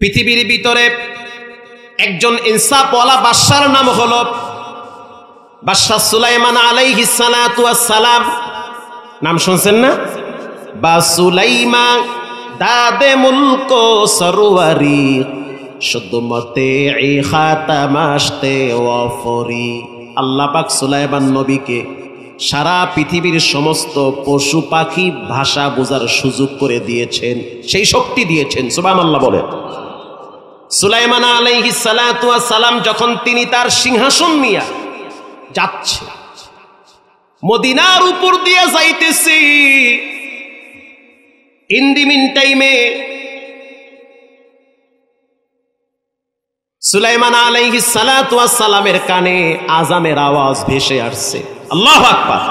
পৃথিবীর ভিতরে একজন ইনসাফওয়ালা বাদশার নাম হলো বাদশা সুলাইমান আলাইহিস সালাতু ওয়াস সালাম। নাম শুনছেন না? বা সুলাইমা দাদে মুলক সরওয়ারি শুদ্ধমতে ই খাতামাশতে ওয়াফরি। আল্লাহ পাক সুলাইমান নবীকে সারা পৃথিবীর সমস্ত পশু পাখি ভাষা বোঝার সুযোগ করে দিয়েছেন, সেই শক্তি দিয়েছেন। সুবহানাল্লাহ বলে। সুলাইমান আলাইহিস সালাতু ওয়াস সালাম যখন তিনি তার সিংহাসন নিয়ে যাচ্ছে, মদিনার উপর দিয়ে যাইতেছি, ইন দি মিন টাইমে সুলাইমান আলাইহিস সালাতু ওয়াস সালামের কানে আজানের আওয়াজ ভেসে আসছে। আল্লাহু আকবার।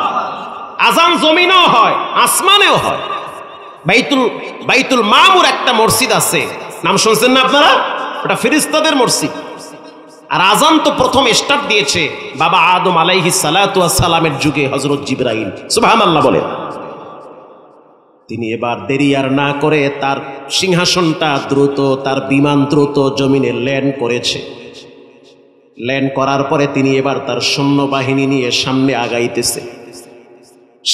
আজান জমিনেও হয়, আসমানেও হয়। বাইতুল মামুর একটা মসজিদ আছে, নাম শুনছেন না আপনারা? ওটা ফেরেশতাদের মসজিদ। আর আজান তো প্রথম স্টার্ট দিয়েছে বাবা আদম আলাইহিস সালাতু ওয়াস সালামের যুগে হযরত জিবরাইল। সুবহানাল্লাহ বলে। তিনি এবার দেরি আর না করে তার সিংহাসনটা দ্রুত, তার বিমান দ্রুত জমিনে ল্যান্ড করেছে। ল্যান্ড করার পরে তিনি এবার তার সৈন্যবাহিনী নিয়ে সামনে আগাইতেছে।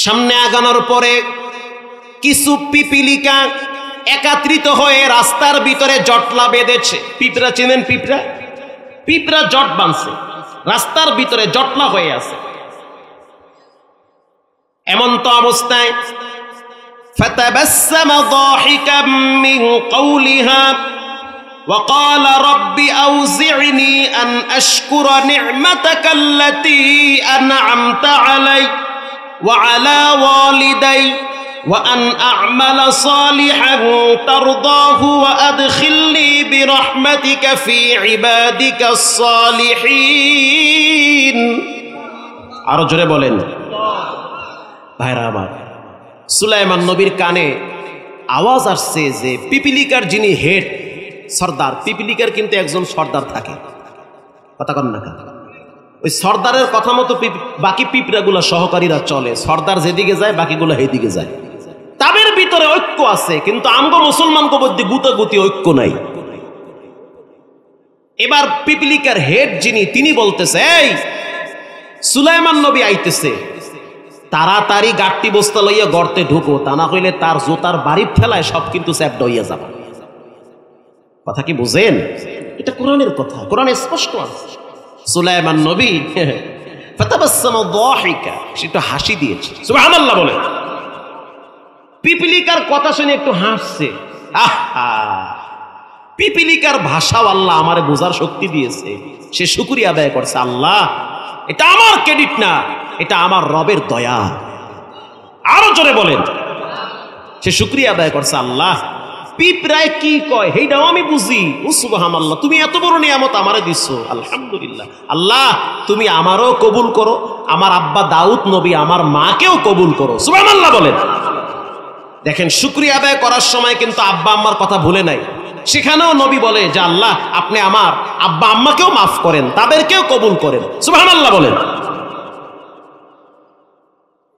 সামনে আগানোর পরে কিছু পিপিলিকা একত্রিত হয়ে রাস্তার ভিতরে জটলা বেঁধেছে। পিঁপড়া চেনেন? পিঁপড়া পিঁপড়া জট বাঁধছে, রাস্তার ভিতরে জটলা হয়ে আছে। এমন তো অবস্থায় فتبسم ضاحكا من قولها وقال رب أوزعني أن أشكر نعمتك التي أنعمت علي وعلى والدي وأن أعمل صالحا ترضاه وأدخلني برحمتك في عبادك الصالحين। আরো জোরে বলেন। ভাইরা আমার, সুলাইমান নবীর কানে আওয়াজ আসছে যে পিপিলিকার যিনি হেড সর্দার, পিপিলিকার কিন্তু একজন সর্দার থাকে, কথা কন না? ওই সর্দারের কথা মতো বাকি পিঁপড়াগুলো সহকারীরা চলে। সর্দার যেদিকে যায় বাকিগুলো সেইদিকে যায়। তাদের ভিতরে ঐক্য আছে, কিন্তু আমগো মুসলমানকে মধ্যে গুতাগুতি ঐক্য নাই। এবার পিপিলিকার হেড যিনি, তিনি বলতেছে, এই সুলাইমান নবী আইতেছে, তাড়াতাড়ি গাট্টি বস্তা লইয়া গর্তে ঢুকো, তা না হইলে তার জোতার বাড়ি ফেলায় সব কিন্তু চ্যাপ্টা হইয়া যাবে। কথা কি বুঝেন? এটা কোরআনের কথা, কোরআনে স্পষ্ট আছে। সুলাইমান নবী ফাতাবাসসামা দাহিকা, সেটা হাসি দিয়েছে। সুবহানাল্লাহ বলে। পিপিলিকার কথা শুনে একটু হাসছে। আহা, পিপিলিকার ভাষাও আল্লাহ আমারে বোঝার শক্তি দিয়েছে। সে শুকরিয়া আদায় করছে, আল্লাহ এটা আমার ক্রেডিট না, এটা আমার রবের দয়া। আরো জোরে বলেন। সে শুকরিয়া আদায় করছে, আল্লাহ পিঁপড়ায় কি কয় সেইটাও আমি বুঝি। ও সুবহানাল্লাহ, তুমি এত বড় নিয়ামত আমারে দিছো, আলহামদুলিল্লাহ। আল্লাহ তুমি আমারও কবুল করো, আমার আব্বা দাউদ নবী আমার মাকেও কবুল করো। সুবহানাল্লাহ বলেন। দেখেন, শুকরিয়া আদায় করার সময় কিন্তু আব্বা আম্মার কথা ভুলে নাই। সেখানেও নবী বলে যে আল্লাহ আপনি আমার আব্বা আম্মাকেও মাফ করেন, তাদেরকেও কবুল করেন। সুবহানাল্লাহ বলেন।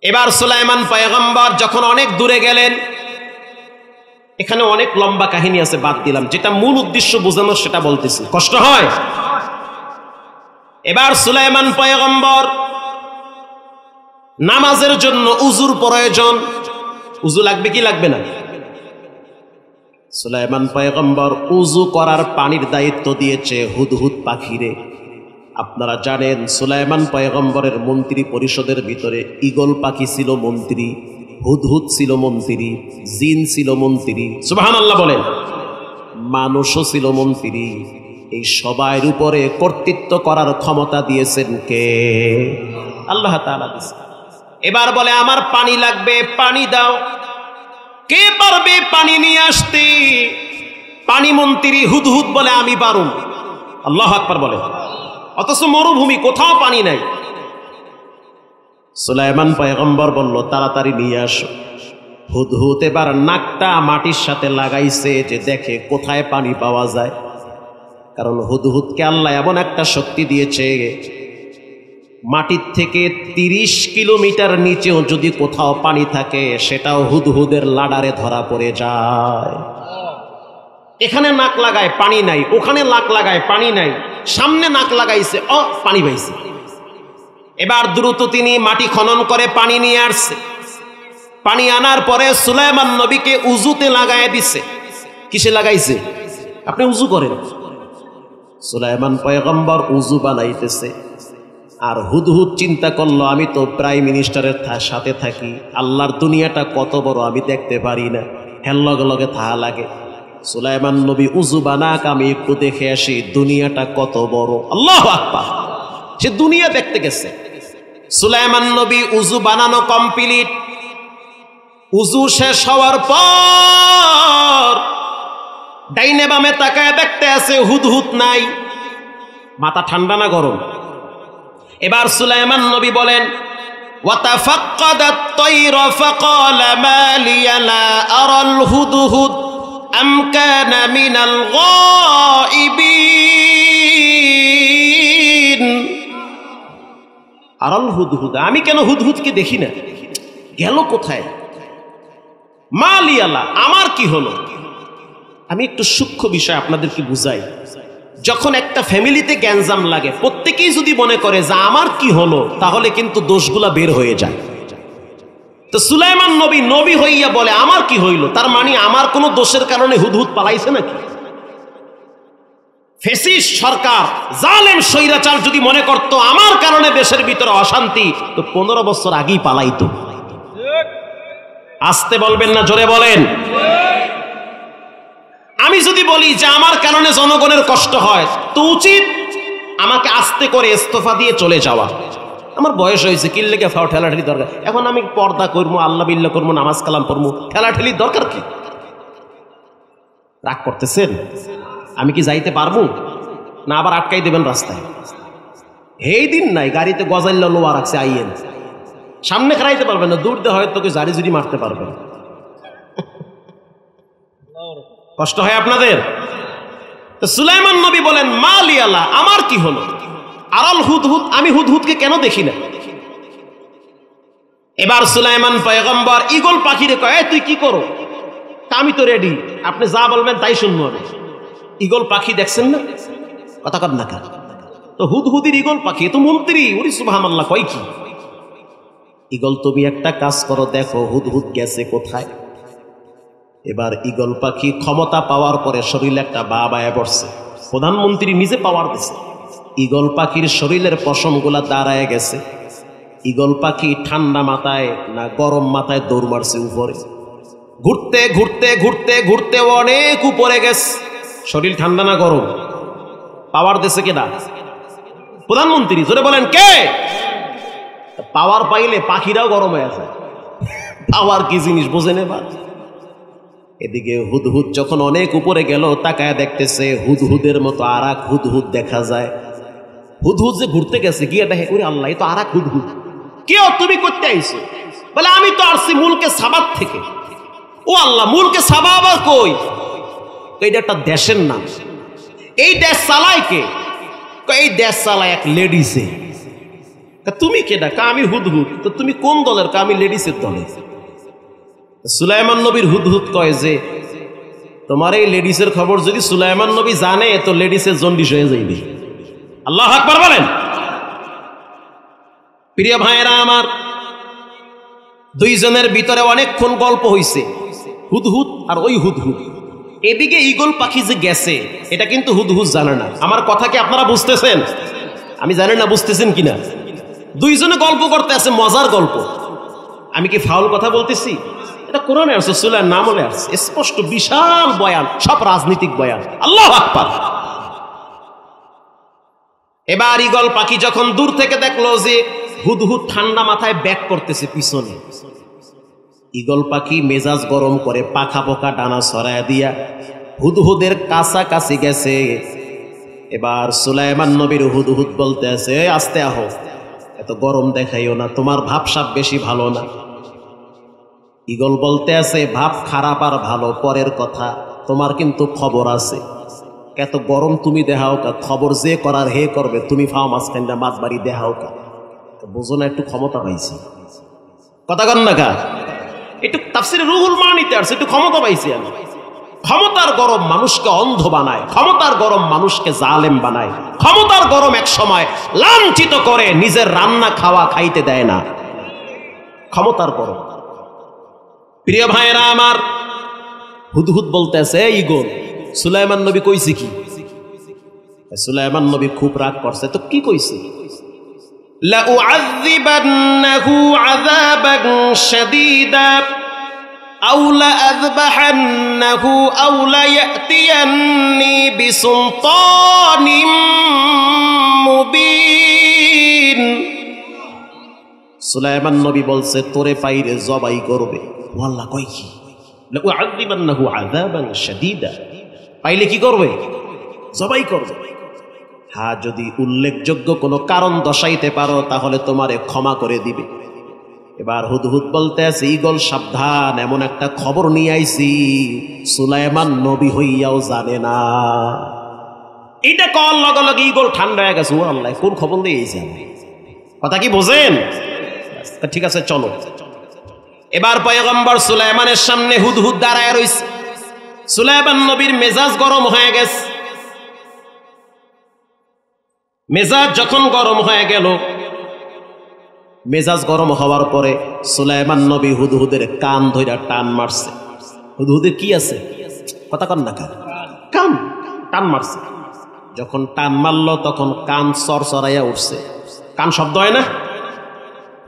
এবার সুলাইমান পয়গম্বর যখন অনেক দূরে গেলেন, এখানে অনেক লম্বা কাহিনী আছে, বাদ দিলাম। যেটা মূল উদ্দেশ্য বোঝানোর সেটা বলতেছি, কষ্ট হয়। এবার সুলাইমান পয়গম্বর নামাজের জন্য উজুর প্রয়োজন। উজু লাগবে কি লাগবে না? সুলাইমান পয়গম্বর উজু করার পানির দায়িত্ব দিয়েছে হুদহুদ পাখিরে। আপনারা জানেন সুলাইমান পয়গম্বরের মন্ত্রী পরিষদের ভিতরে ঈগল পাখি ছিল মন্ত্রী, হুদহুদ ছিল মন্ত্রী, জিন ছিল মন্ত্রী। সুবহানাল্লাহ বলেন। মানুষও ছিল মন্ত্রী। এই সবার উপরে কর্তৃত্ব করার ক্ষমতা দিয়েছেন কে? আল্লাহ তাআলা দিয়েছেন। এবার বলে আমার পানি লাগবে, পানি দাও। কে পারবে পানি নিয়ে আসতে? পানি মন্ত্রী হুদহুদ বলে আমি পারুম। আল্লাহু আকবার বলে। অথচ মরুভূমি, কোথাও পানি নাই। সুলাইমান পয়গম্বর বলল তাড়াতাড়ি নিয়ে আসো। হুদহুদ এবার নাকটা মাটির সাথে লাগাইছে যে দেখে কোথায় পানি পাওয়া যায়। কারণ হুদহুদকে আল্লাহ এমন একটা শক্তি দিয়েছে, মাটির থেকে 30 কিলোমিটার নিচেও যদি কোথাও পানি থাকে সেটাও হুদহুদের লাডারে ধরা পড়ে যায়। এখানে নাক লাগায় পানি নাই, ওখানে নাক লাগায় পানি নাই, সামনে নাক লাগাইছে পানি পাইছে। এবার দ্রুত তিনি মাটি খনন করে পানি নিয়ে আসছে। পানি আনার পরে সুলাইমান নবীকে উজুতে লাগায় দিছে। কিসে লাগাইছে? আপনি উজু করেন। সুলাইমান পয়গম্বর উজু বানাইতেছে। আর হুদহুদ চিন্তা করলো, আমি তো প্রাইম মিনিস্টারের সাথে থাকি, আল্লাহর দুনিয়াটা কত বড় আমি দেখতে পারি না, হের লগে লগে থাহা লাগে। সুলাইমান নবী উজু বানাক, আমি একটু দেখে আসি দুনিয়াটা কত বড়। আল্লাহু আকবার। সে দুনিয়া দেখতে গেছে। সুলাইমান নবী উজু বানানো কমপ্লিট। উজু শেষ হওয়ার পর ডাইনে বামে তাকায় দেখতে আছে হুদহুদ নাই। মাথা ঠান্ডা না গরম? এবার সুলাইমান নবী বলেন, ওয়াতাফাক্কাদাত তায়রা ফাকালা মা লিয়া লা আরাল হুদহুদ আম কানা মিনাল গায়িবিন। আরাল হুদহুদ, আমি কেন হুদহুদকে দেখি না, গেল কোথায়? মা লিয়া লা, আমার কি হলো? আমি একটু সূক্ষ্ম বিষয় আপনাদেরকে বুঝাই। যখন একটা ফ্যামিলিতে গ্যাঞ্জাম লাগে, প্রত্যেকেই যদি মনে করে যে আমার কি হলো, তাহলে কিন্তু দোষগুলা বের হয়ে যায়। তো সুলাইমান নবী নবী হইয়া বলে আমার কি হইল, তার মানে আমার কোনো দোষের কারণে হুদহুদ পালাইছে নাকি? ফ্যাসিস্ট সরকার, জালেম স্বৈরাচার যদি মনে করত আমার কারণে দেশের ভিতরে অশান্তি, তো 15 বছর আগেই পালাইতো। আসতে বলবেন না জোরে বলেন? আমি যদি বলি যে আমার কারণে জনগণের কষ্ট হয়, তো উচিত আমাকে আস্তে করে ইস্তফা দিয়ে চলে যাওয়া। আমার বয়স হয়েছে, কিল্লে গে ফাও ঠেলাঠেলি দরকার, এখন আমি পর্দা করবো, আল্লাহ বিল্লাহ করবো, নামাজ কালাম পড়বো, ঠেলাঠেলির দরকার কি? রাগ করতেছেন? আমি কি যাইতে পারবো না? আবার আটকাই দেবেন রাস্তায়? এই দিন নাই, গাড়িতে গজাল্লা লোয়া রাখছে, আইয়েন সামনে খারাইতে পারবেন না, দূর দিয়ে হয়তো কেউ জারি জুরি মারতে পারবেন। কষ্ট হয় আপনাদের? তো সুলাইমান নবী বলেন মা লিয়ালা, আমার কি হলো? আরাল হুদহুদ, আমি হুদহুদকে কেন দেখি না? এবার সুলাইমান পয়গম্বর ঈগল পাখিরে কয়, তুই কি করো? আমি তো রেডি, আপনি যা বলবেন তাই শুনবো আমি। ঈগল পাখি দেখছেন না? কথা কর না কেন? তো হুদহুদির ঈগল পাখি, তো মন্ত্রী, ওরে সুবহানাল্লাহ, কয় কি? ঈগল তুমি একটা কাজ করো, দেখো হুদহুদ গেছে কোথায়। এবার ঈগল পাখি ক্ষমতা পাওয়ার পরে শরীরে একটা বাবায় পড়ছে, প্রধানমন্ত্রী নিজে পাওয়ার দিছে। ঈগল পাখির শরীরের পশমগুলা দাঁড়ায় গেছে। ঈগল পাখি ঠান্ডা মাথায় না গরম মাথায় দৌড় মারছে উপরে। ঘুরতে ঘুরতে ঘুরতে ঘুরতে অনেক উপরে গেছে। শরীর ঠান্ডা না গরম? পাওয়ার দিছে কেডা? প্রধানমন্ত্রী। জোরে বলেন কে? পাওয়ার পাইলে পাখিরাও গরম হয়ে যায়। পাওয়ার কি জিনিস বোঝেন এবার? এদিকে হুদহুদ যখন অনেক উপরে গেল, তাকায় দেখতেছে হুদহুদের মতো আর এক হুদহুদ দেখা যায়। হুদহুদ যে ঘুরতে গেছে, গিয়ে দেখে ওরে আল্লাহ, এ তো আর এক হুদহুদ। কেউ তুমি করতে আইছো? বলে আমি তো আসছি মুলকে সাবাত থেকে। ও আল্লাহ, মুলকে সাবা আবার কই? এইটা একটা দেশের নাম। এই দেশ চালায় কে? এই দেশ চালায় এক লেডিসে। তুমি কেডা? আমি হুদহুদ। তো তুমি কোন দলের? আমি লেডিসের দলের। সুলাইমান নবীর হুদহুদ কয় যে তোমার এই লেডিসের খবর যদি সুলাইমান নবী জানে, তো লেডিসের জন্ডিস হয়ে যাইবে। আল্লাহু আকবার বলেন। প্রিয় ভাইয়েরা আমার, দুইজনের ভিতরে অনেকক্ষণ গল্প হইছে, হুদহুদ আর ওই হুদহুদ। এদিকে ঈগল পাখি যে গেছে, এটা কিন্তু হুদহুদ জানে না। আমার কথা কি আপনারা বুঝতেছেন? আমি জানি না বুঝতেছেন কিনা। দুইজনে গল্প করতে আছে, মজার গল্প। আমি কি ফাউল কথা বলতেছি? এটা কোরআনে আছে, সূরার নামলে আছে, স্পষ্ট বিশাল বয়ান, সব রাজনীতিক বয়ান। আল্লাহু আকবার। এবার ঈগল পাখি যখন দূর থেকে দেখলো যে হুদহুদ ঠান্ডা মাথায় ব্যাক করতেছে পিছনে, ঈগল পাখি মেজাজ গরম করে পাখা পোকা ডানা ছড়ায় দিয়া হুদহুদের কাছাকাছি গেছে। এবার সুলাইমান নবীর হুদহুদ বলতে আছে, আস্তে আহো, এত গরম দেখাইও না, তোমার ভাবসাব বেশি ভালো না। ঈগল বলতে আছে, ভাব খারাপ আর ভালো পরের কথা, তোমার কিন্তু খবর আছে। এত গরম তুমি দেখাও কা, খবর যে করার হে করবে, তুমি ফাও মাঝখানটা মাছ বাড়ি দেখাও কা। বোঝো না একটু ক্ষমতা পাইছি? কথা কন না কা? একটু তাফসিরে রুহুল মানিতে আসছে, একটু ক্ষমতা পাইছি আমি। ক্ষমতার গরম মানুষকে অন্ধ বানায়, ক্ষমতার গরম মানুষকে জালেম বানায়, ক্ষমতার গরম এক সময় লাঞ্ছিত করে, নিজের রান্না খাওয়া খাইতে দেয় না। ক্ষমতার গরম। প্রিয় ভাইরা আমার, হুদহুদ বলতেছে ইগল সুলাইমান নবী কইছে কি? সুলাইমান নবী খুব রাগ করছে। তো কি কইছে? লাউআযিবান্নাহু আযাবান শাদীদা আও লাআযবাহান্নাহু আও লায়াতিয়ান্নি বিসুলতানিম মুবিন। সুলাইমান নবী বলছে তোরে পাইরে জবাই করবে। আল্লাহ কয় কি? লাউআযিবান্নাহু আযাবান শাদীদা, পাইলে কি করবে? জবাই করবে। হ্যাঁ, যদি উল্লেখযোগ্য কোনো কারণ দর্শাইতে পারো তাহলে তোমারে ক্ষমা করে দিবে। এবার হুদহুদ বলতে আছে ঈগল সাবধান, এমন একটা খবর নিয়ে আইছি সুলাইমান নবী হইয়াও জানে না। এটা কল লগে লগে ঈগল ঠান্ডা হয়ে গেছে। ও আল্লাহ, কোন খবর দিয়ে আইছে? কথা কি বোঝেন? ঠিক আছে চলো। এবার পয়গম্বর সুলাইমানের সামনে হুদহুদ দাঁড়ায় রইছে। সুলাইমান নবীর মেজাজ গরম হয়ে গেছে। মেজাজ যখন গরম হয়ে গেল, মেজাজ গরম হওয়ার পরে সুলাইমান নবী হুদহুদের কান ধইরা টান মারছে। হুদহুদের কি আছে? কথা কন না, কান টান মারছে। যখন টান মারলো তখন কান চরচরাইয়া উঠছে। কান শব্দ হয় না?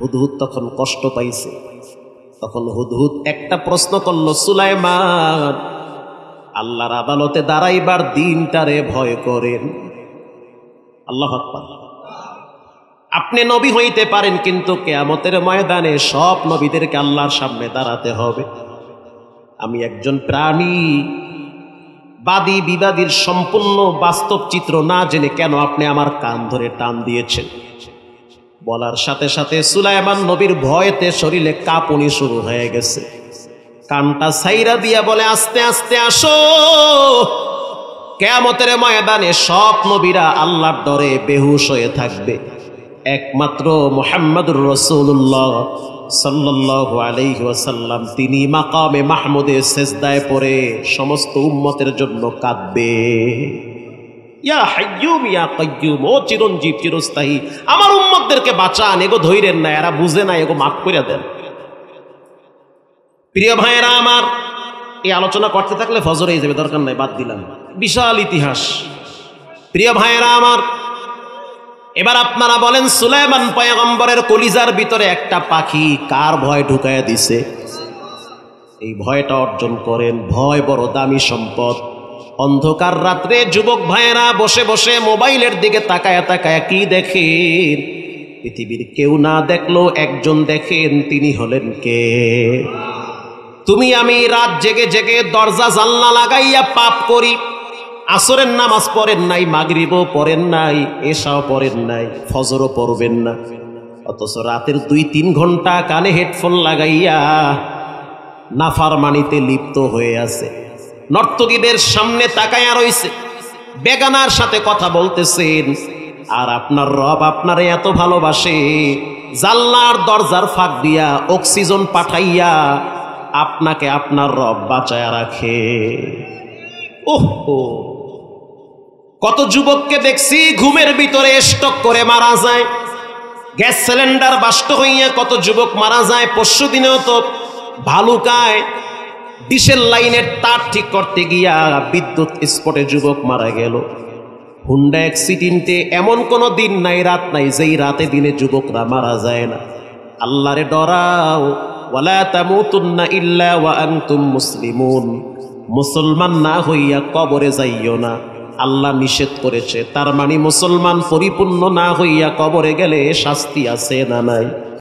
হুদহুদ তখন কষ্ট পাইছে। তখন হুদহুদ একটা প্রশ্ন করলো, সুলাইমান, আল্লাহর আদালতে দাঁড়াইবার দিনটারে ভয় করেন? আল্লাহু আকবার। আপনি নবী হইতে পারেন, কিন্তু কিয়ামতের ময়দানে সব নবীদেরকে আল্লাহর সামনে দাঁড়াতে হবে। আমি একজন প্রাণী, বাদী বিবাদীর সম্পূর্ণ বাস্তব চিত্র না জেনে কেন আপনি আমার কান ধরে টান দিয়েছেন? বলার সাথে সাথে সুলাইমান নবীর ভয়েতে শরীরে কাঁপুনি শুরু হয়ে গেছে। কানটা ছাইরা দিয়া বলে, আস্তে আস্তে আসো, কিয়ামতের ময়দানে সব নবীরা আল্লাহর ডরে বেহুশ হয়ে থাকবে, একমাত্র মুহাম্মদুর রাসূলুল্লাহ সাল্লাল্লাহু আলাইহি ওয়াসাল্লাম তিনি মাকামে মাহমুদে সিজদায় পড়ে সমস্ত উম্মতের জন্য কাঁদবে। ইয়া হাইয়ুম ইয়া কাইয়ুম, ও চিরঞ্জীব চিরস্থায়ী, আমার উম্মতদেরকে বাঁচান, এগো ধইরেন না, এরা বুঝে না, এগো মাফ করে দেন। প্রিয় ভাইয়েরা আমার, এই আলোচনা করতে থাকলে ফজর হয়ে যাবে, দরকার নাই, বাদ দিলাম। বিশাল ইতিহাস। প্রিয় ভাইয়েরা আমার, এবার আপনারা বলেন সুলাইমান পয়গম্বরের কলিজার ভিতরে একটা পাখি কার ভয় ঢুকাইয়া দিছে? এই ভয়টা অর্জন করেন। ভয় বড় দামি সম্পদ। অন্ধকার রাত্রে যুবক ভাইয়েরা বসে বসে মোবাইলের দিকে তাকায়া তাকায়া কি দেখেন? পৃথিবীর কেউ না দেখলো একজন দেখেন, তিনি হলেন কে? তুমি আমি রাত জেগে জেগে দরজা জানলা লাগাইয়া পাপ করি, আসরের নামাজ পড়েন নাই, মাগরিবও পড়েন নাই, এশাও পড়েন নাই, ফজরও পড়বেন না, অথচ রাতের 2-3 ঘন্টা কানে হেডফোন লাগাইয়া নাফরমানিতে লিপ্ত হয়ে আছে। নর্তকীদের সামনে তাকায়া রইছে, বেগানার সাথে কথা বলতেছেন। আর আপনার রব আপনারে এত ভালোবাসে, জানলার দরজার ফাঁক দিয়া অক্সিজেন পাঠাইয়া আপনাকে আপনার রব বাঁচায়া রাখে। ওহো, কত যুবককে দেখছি ঘুমের ভিতরে স্টক করে মারা যায়, গ্যাস সিলিন্ডার বাস্ট হইয়া কত যুবক মারা যায়। পরশু দিনেও তো ভালুকায় ডিশের লাইনের তার ঠিক করতে গিয়া বিদ্যুৎ স্পটে যুবক মারা গেল। হুন্ডা অ্যাক্সিডেন্টে এমন কোনো দিন নাই, রাত নাই, যেই রাতে দিনে যুবকরা মারা যায় না। আল্লাহরে ডরাও, ওয়ালা তামুতুন্না ইল্লা ওয়া আনতুম মুসলিমুন, মুসলমান না হইয়া কবরে যাইও না, আল্লাহ নিষেধ করেছে। তার মানে মুসলমান পরিপূর্ণ না হইয়া কবরে গেলে শাস্তি আছে না নাই?